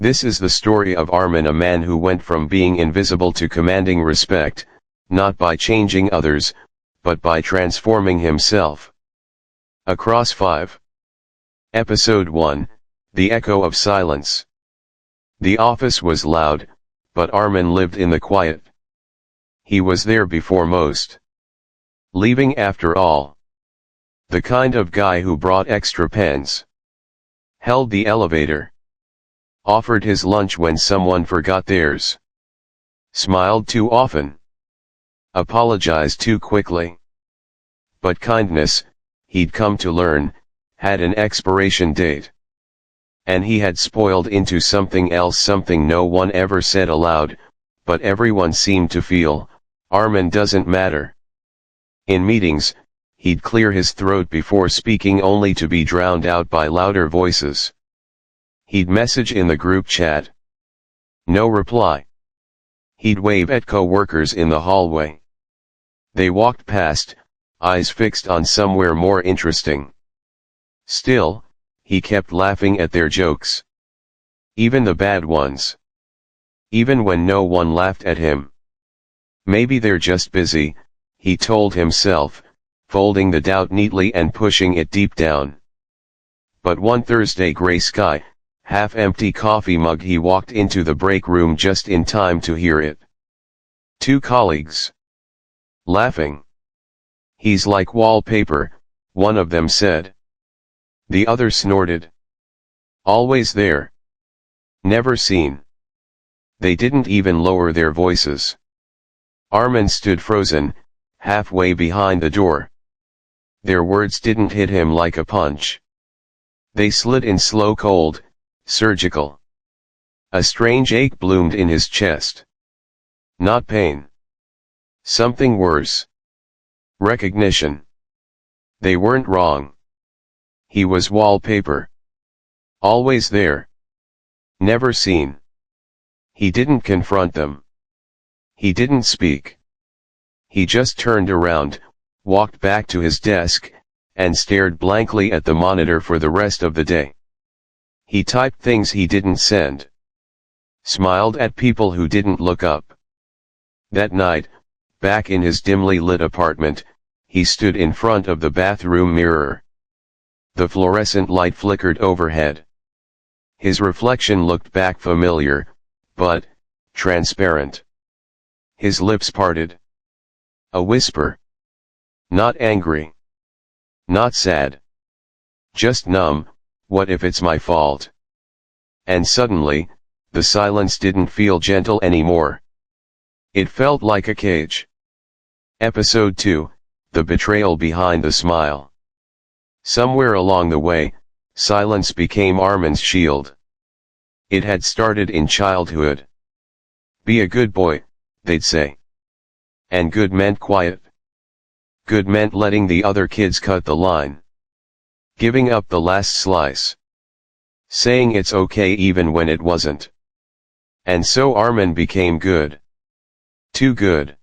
This is the story of Arman, a man who went from being invisible to commanding respect, not by changing others, but by transforming himself. Across 5. Episode 1, The Echo of Silence. The office was loud, but Arman lived in the quiet. He was there before most. Leaving after all. The kind of guy who brought extra pens. Held the elevator. Offered his lunch when someone forgot theirs. Smiled too often. Apologized too quickly. But kindness, he'd come to learn, had an expiration date. And he had spoiled into something else, something no one ever said aloud, but everyone seemed to feel. Arman doesn't matter. In meetings, he'd clear his throat before speaking, only to be drowned out by louder voices. He'd message in the group chat. No reply. He'd wave at co-workers in the hallway. They walked past, eyes fixed on somewhere more interesting. Still, he kept laughing at their jokes. Even the bad ones. Even when no one laughed at him. Maybe they're just busy, he told himself, folding the doubt neatly and pushing it deep down. But one Thursday, gray sky, half-empty coffee mug, he walked into the break room just in time to hear it. 2 colleagues. Laughing. He's like wallpaper, one of them said. The other snorted. Always there. Never seen. They didn't even lower their voices. Arman stood frozen, halfway behind the door. Their words didn't hit him like a punch. They slid in slow, cold, surgical. A strange ache bloomed in his chest. Not pain. Something worse. Recognition. They weren't wrong. He was wallpaper. Always there. Never seen. He didn't confront them. He didn't speak. He just turned around, walked back to his desk, and stared blankly at the monitor for the rest of the day. He typed things he didn't send. Smiled at people who didn't look up. That night, back in his dimly lit apartment, he stood in front of the bathroom mirror. The fluorescent light flickered overhead. His reflection looked back familiar, but transparent. His lips parted. A whisper. Not angry. Not sad. Just numb. What if it's my fault? And suddenly, the silence didn't feel gentle anymore. It felt like a cage. Episode 2, The Betrayal Behind the Smile. Somewhere along the way, silence became Arman's shield. It had started in childhood. Be a good boy, they'd say. And good meant quiet. Good meant letting the other kids cut the line. Giving up the last slice. Saying it's okay even when it wasn't. And so Arman became good. Too good.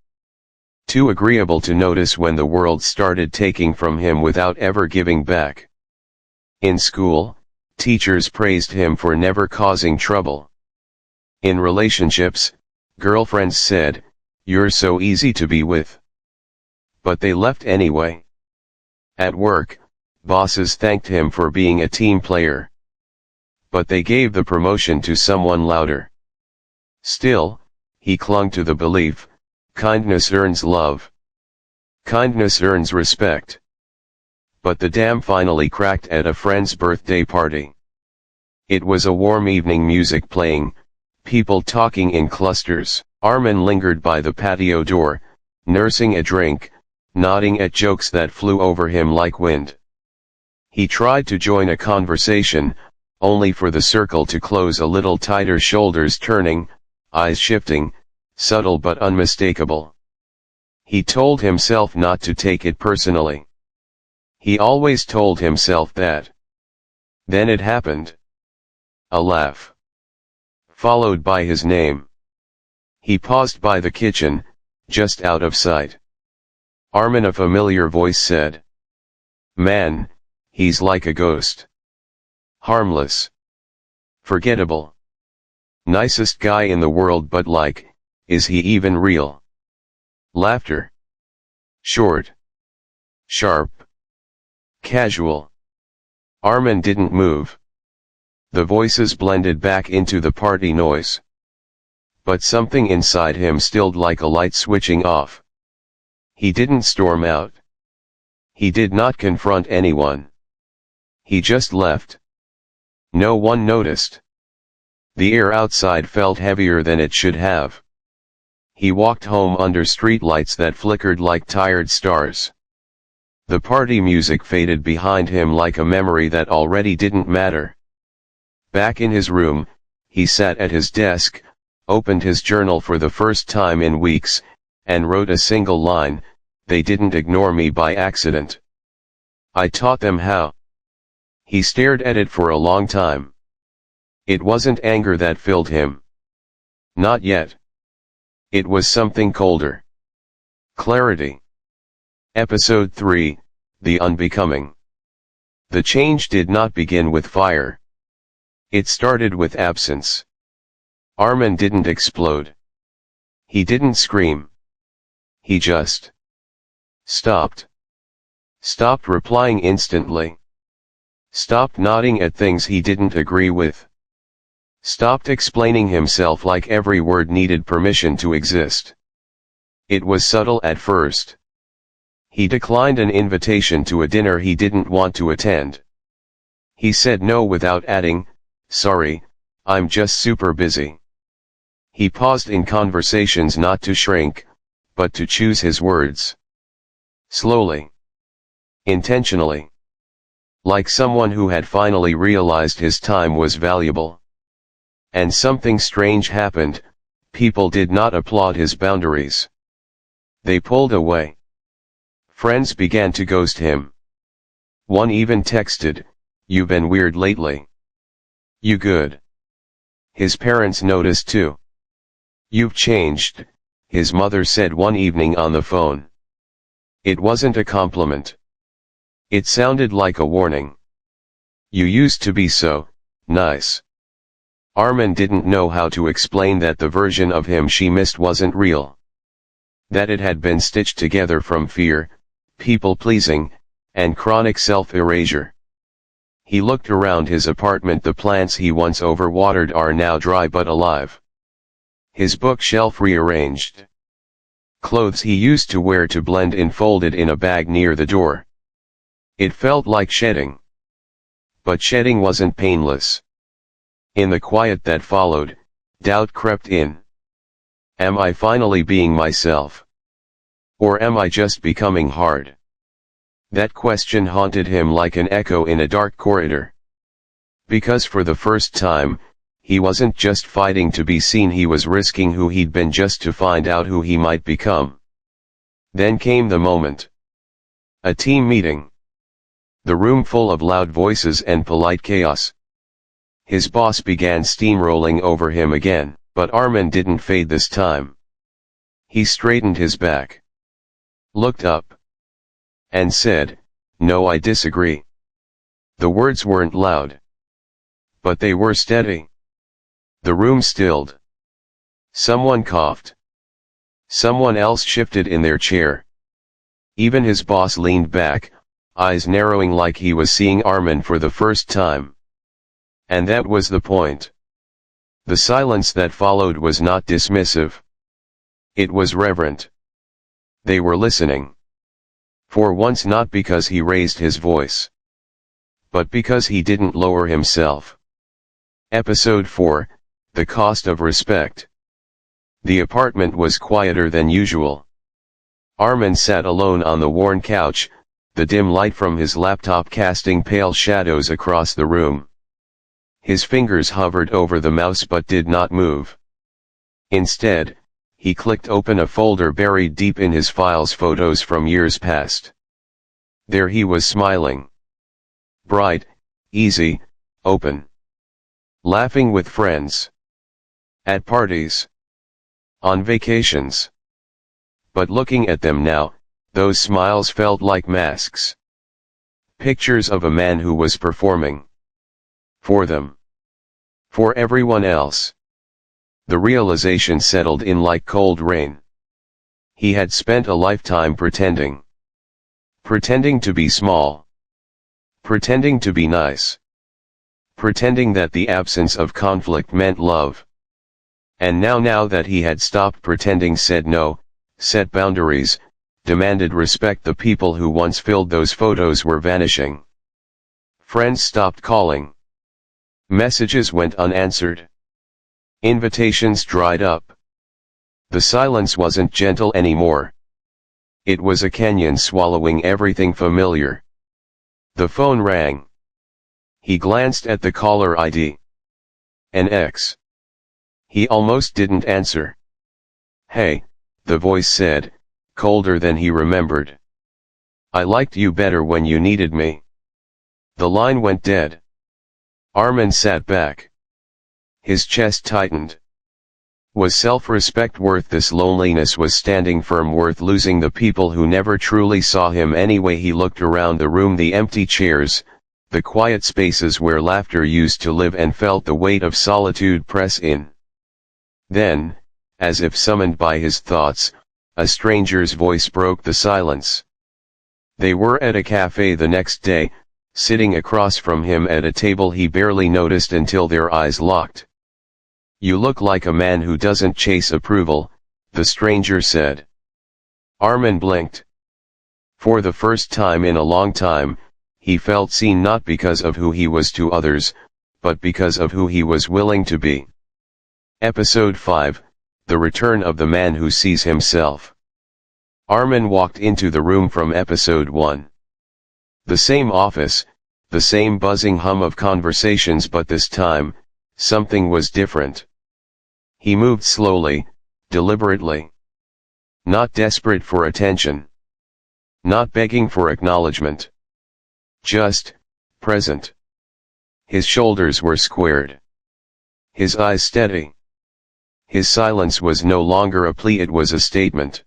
Too agreeable to notice when the world started taking from him without ever giving back. In school, teachers praised him for never causing trouble. In relationships, girlfriends said, "You're so easy to be with." But they left anyway. At work, bosses thanked him for being a team player. But they gave the promotion to someone louder. Still, he clung to the belief, kindness earns love. Kindness earns respect. But the dam finally cracked at a friend's birthday party. It was a warm evening, music playing, people talking in clusters. Arman lingered by the patio door, nursing a drink, nodding at jokes that flew over him like wind. He tried to join a conversation, only for the circle to close a little tighter, shoulders turning, eyes shifting, subtle but unmistakable. He told himself not to take it personally. He always told himself that. Then it happened. A laugh. Followed by his name. He paused by the kitchen, just out of sight. Arman, a familiar voice said. Man, he's like a ghost. Harmless. Forgettable. Nicest guy in the world, but like, is he even real? Laughter. Short. Sharp. Casual. Arman didn't move. The voices blended back into the party noise. But something inside him stilled like a light switching off. He didn't storm out. He did not confront anyone. He just left. No one noticed. The air outside felt heavier than it should have. He walked home under streetlights that flickered like tired stars. The party music faded behind him like a memory that already didn't matter. Back in his room, he sat at his desk, opened his journal for the first time in weeks, and wrote a single line: "They didn't ignore me by accident. I taught them how." He stared at it for a long time. It wasn't anger that filled him. Not yet. It was something colder. Clarity. Episode 3, The Unbecoming. The change did not begin with fire. It started with absence. Arman didn't explode. He didn't scream. He just stopped. Stopped replying instantly. Stopped nodding at things he didn't agree with. Stopped explaining himself like every word needed permission to exist. It was subtle at first. He declined an invitation to a dinner he didn't want to attend. He said no without adding, "Sorry, I'm just super busy." He paused in conversations not to shrink, but to choose his words. Slowly. Intentionally. Like someone who had finally realized his time was valuable. And something strange happened. People did not applaud his boundaries. They pulled away. Friends began to ghost him. One even texted, "You been weird lately. You good?" His parents noticed too. "You've changed," his mother said one evening on the phone. It wasn't a compliment. It sounded like a warning. "You used to be so nice." Arman didn't know how to explain that the version of him she missed wasn't real. That it had been stitched together from fear, people-pleasing, and chronic self-erasure. He looked around his apartment. The plants he once overwatered are now dry but alive. His bookshelf rearranged. Clothes he used to wear to blend in folded in a bag near the door. It felt like shedding. But shedding wasn't painless. In the quiet that followed, doubt crept in. Am I finally being myself? Or am I just becoming hard? That question haunted him like an echo in a dark corridor. Because for the first time, he wasn't just fighting to be seen, he was risking who he'd been just to find out who he might become. Then came the moment. A team meeting. The room full of loud voices and polite chaos. His boss began steamrolling over him again, but Arman didn't fade this time. He straightened his back. Looked up. And said, "No, I disagree." The words weren't loud. But they were steady. The room stilled. Someone coughed. Someone else shifted in their chair. Even his boss leaned back, eyes narrowing like he was seeing Arman for the first time. And that was the point. The silence that followed was not dismissive. It was reverent. They were listening. For once, not because he raised his voice, but because he didn't lower himself. Episode 4, The Cost of Respect. The apartment was quieter than usual. Arman sat alone on the worn couch, the dim light from his laptop casting pale shadows across the room. His fingers hovered over the mouse but did not move. Instead, he clicked open a folder buried deep in his files, photos from years past. There he was, smiling. Bright, easy, open. Laughing with friends. At parties. On vacations. But looking at them now, those smiles felt like masks. Pictures of a man who was performing. For them. For everyone else. The realization settled in like cold rain. He had spent a lifetime pretending. Pretending to be small. Pretending to be nice. Pretending that the absence of conflict meant love. And now that he had stopped pretending, said no, set boundaries, demanded respect, the people who once filled those photos were vanishing. Friends stopped calling. Messages went unanswered. Invitations dried up. The silence wasn't gentle anymore. It was a canyon swallowing everything familiar. The phone rang. He glanced at the caller ID. An ex. He almost didn't answer. Hey, the voice said, colder than he remembered. I liked you better when you needed me. The line went dead. Arman sat back. His chest tightened. Was self-respect worth this loneliness? Was standing firm worth losing the people who never truly saw him anyway? He looked around the room, the empty chairs, the quiet spaces where laughter used to live, and felt the weight of solitude press in. Then, as if summoned by his thoughts, a stranger's voice broke the silence. They were at a cafe the next day, sitting across from him at a table he barely noticed until their eyes locked. You look like a man who doesn't chase approval, the stranger said. Arman blinked. For the first time in a long time, he felt seen, not because of who he was to others, but because of who he was willing to be. Episode 5, The Return of the Man Who Sees Himself. Arman walked into the room from episode 1. The same office, the same buzzing hum of conversations, but this time, something was different. He moved slowly, deliberately. Not desperate for attention. Not begging for acknowledgement. Just, present. His shoulders were squared. His eyes steady. His silence was no longer a plea, it was a statement.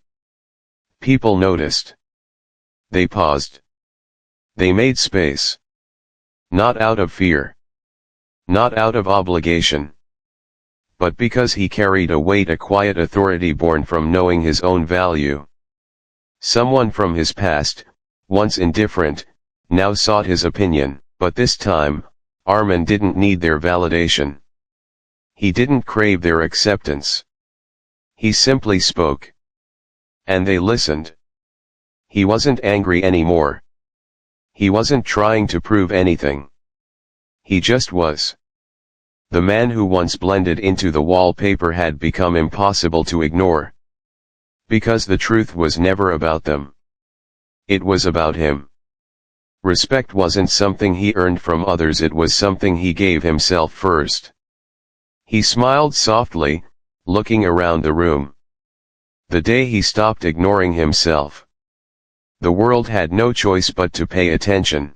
People noticed. They paused. They made space. Not out of fear. Not out of obligation. But because he carried a weight, a quiet authority born from knowing his own value. Someone from his past, once indifferent, now sought his opinion, but this time, Arman didn't need their validation. He didn't crave their acceptance. He simply spoke. And they listened. He wasn't angry anymore. He wasn't trying to prove anything. He just was. The man who once blended into the wallpaper had become impossible to ignore. Because the truth was never about them. It was about him. Respect wasn't something he earned from others, it was something he gave himself first. He smiled softly, looking around the room. The day he stopped ignoring himself. The world had no choice but to pay attention.